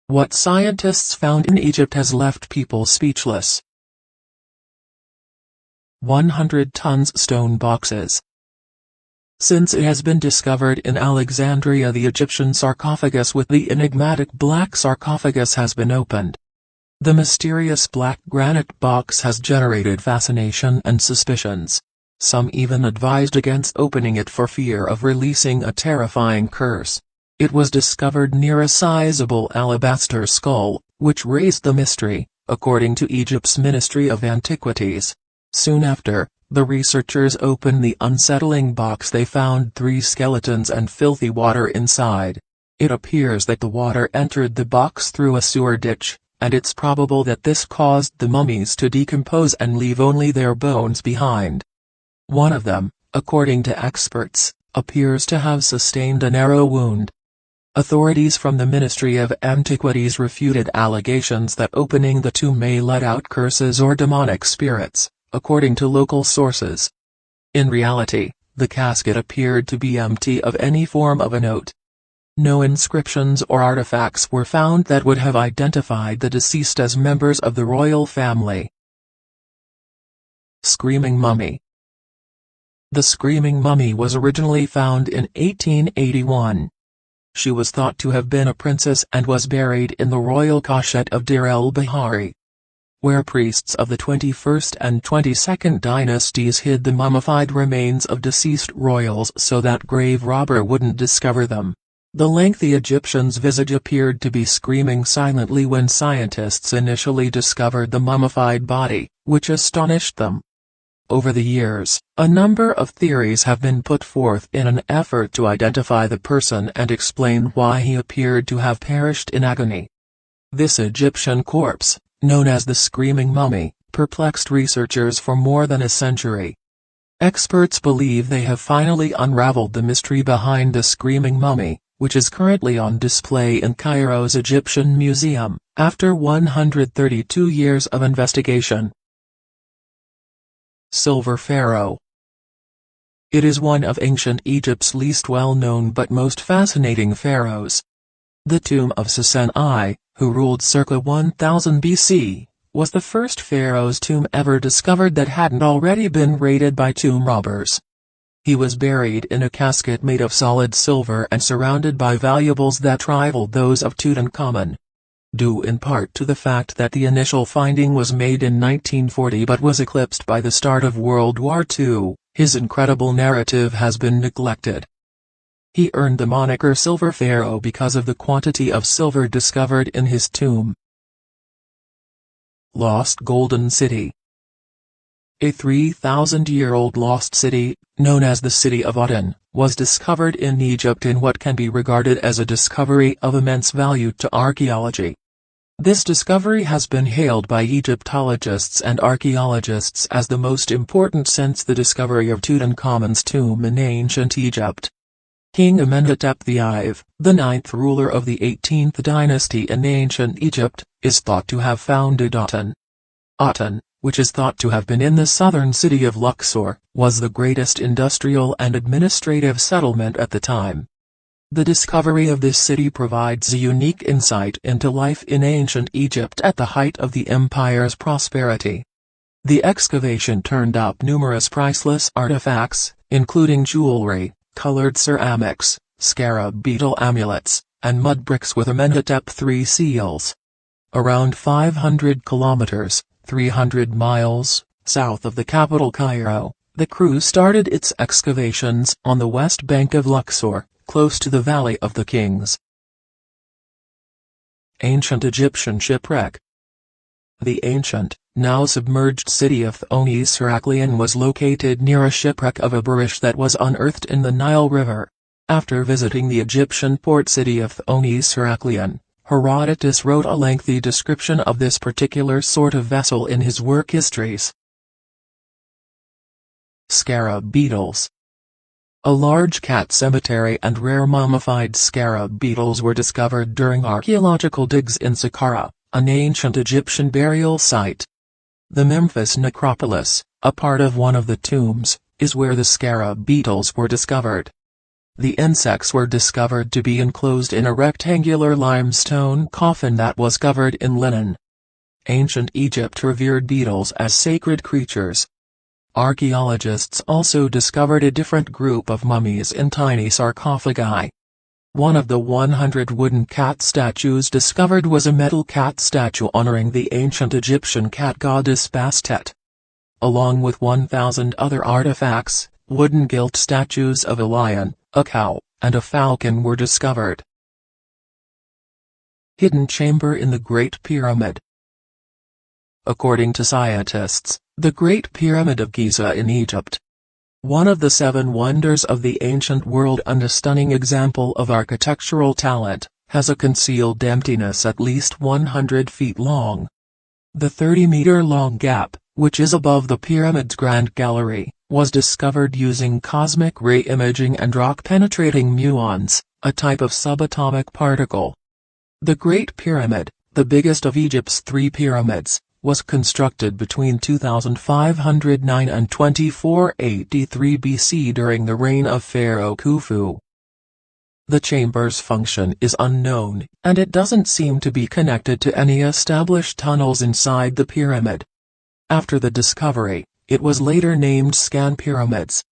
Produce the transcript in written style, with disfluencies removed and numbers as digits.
What scientists found in Egypt has left people speechless. 100 tons stone boxes. Since it has been discovered in Alexandria, the Egyptian sarcophagus with the enigmatic black sarcophagus has been opened. The mysterious black granite box has generated fascination and suspicions. Some even advised against opening it for fear of releasing a terrifying curse. It was discovered near a sizable alabaster skull, which raised the mystery, according to Egypt's Ministry of Antiquities. Soon after, the researchers opened the unsettling box. They found 3 skeletons and filthy water inside. It appears that the water entered the box through a sewer ditch, and it's probable that this caused the mummies to decompose and leave only their bones behind. One of them, according to experts, appears to have sustained an arrow wound. Authorities from the Ministry of Antiquities refuted allegations that opening the tomb may let out curses or demonic spirits, according to local sources. In reality, the casket appeared to be empty of any form of a note. No inscriptions or artifacts were found that would have identified the deceased as members of the royal family. Screaming Mummy. The Screaming Mummy was originally found in 1881. She was thought to have been a princess and was buried in the royal cachette of Deir el-Bahari, where priests of the 21st and 22nd dynasties hid the mummified remains of deceased royals so that grave robber wouldn't discover them. The lengthy Egyptian's visage appeared to be screaming silently when scientists initially discovered the mummified body, which astonished them. Over the years, a number of theories have been put forth in an effort to identify the person and explain why he appeared to have perished in agony. This Egyptian corpse, known as the Screaming Mummy, perplexed researchers for more than a century. Experts believe they have finally unraveled the mystery behind the Screaming Mummy, which is currently on display in Cairo's Egyptian Museum, after 132 years of investigation. Silver Pharaoh. It is one of ancient Egypt's least well-known but most fascinating pharaohs. The tomb of Sesen I, who ruled circa 1000 BC, was the first pharaoh's tomb ever discovered that hadn't already been raided by tomb robbers. He was buried in a casket made of solid silver and surrounded by valuables that rivaled those of Tutankhamun. Due in part to the fact that the initial finding was made in 1940 but was eclipsed by the start of World War II, his incredible narrative has been neglected. He earned the moniker Silver Pharaoh because of the quantity of silver discovered in his tomb. Lost Golden City. A 3,000-year-old lost city, known as the City of Aten, was discovered in Egypt in what can be regarded as a discovery of immense value to archaeology. This discovery has been hailed by Egyptologists and archaeologists as the most important since the discovery of Tutankhamun's tomb in ancient Egypt. King Amenhotep IV, the 9th ruler of the 18th dynasty in ancient Egypt, is thought to have founded Aten. Aten, which is thought to have been in the southern city of Luxor, was the greatest industrial and administrative settlement at the time. The discovery of this city provides a unique insight into life in ancient Egypt at the height of the empire's prosperity. The excavation turned up numerous priceless artifacts, including jewelry, colored ceramics, scarab beetle amulets, and mud bricks with Amenhotep III seals. Around 500 kilometers, 300 miles, south of the capital Cairo, the crew started its excavations on the west bank of Luxor, close to the Valley of the Kings. Ancient Egyptian shipwreck. The ancient, now submerged city of Thonis Heraklion was located near a shipwreck of a barish that was unearthed in the Nile River. After visiting the Egyptian port city of Thonis Heraklion, Herodotus wrote a lengthy description of this particular sort of vessel in his work Histories. Scarab beetles. A large cat cemetery and rare mummified scarab beetles were discovered during archaeological digs in Saqqara, an ancient Egyptian burial site. The Memphis necropolis, a part of one of the tombs, is where the scarab beetles were discovered. The insects were discovered to be enclosed in a rectangular limestone coffin that was covered in linen. Ancient Egypt revered beetles as sacred creatures. Archaeologists also discovered a different group of mummies in tiny sarcophagi. One of the 100 wooden cat statues discovered was a metal cat statue honoring the ancient Egyptian cat goddess Bastet. Along with 1,000 other artifacts, wooden gilt statues of a lion, a cow, and a falcon were discovered. Hidden chamber in the Great Pyramid. According to scientists, the Great Pyramid of Giza in Egypt, one of the 7 wonders of the ancient world and a stunning example of architectural talent, has a concealed emptiness at least 100 feet long. The 30-meter-long gap, which is above the pyramid's Grand Gallery, was discovered using cosmic ray imaging and rock-penetrating muons, a type of subatomic particle. The Great Pyramid, the biggest of Egypt's 3 pyramids, was constructed between 2509 and 2483 BC during the reign of Pharaoh Khufu. The chamber's function is unknown, and it doesn't seem to be connected to any established tunnels inside the pyramid. After the discovery, it was later named Scan Pyramids.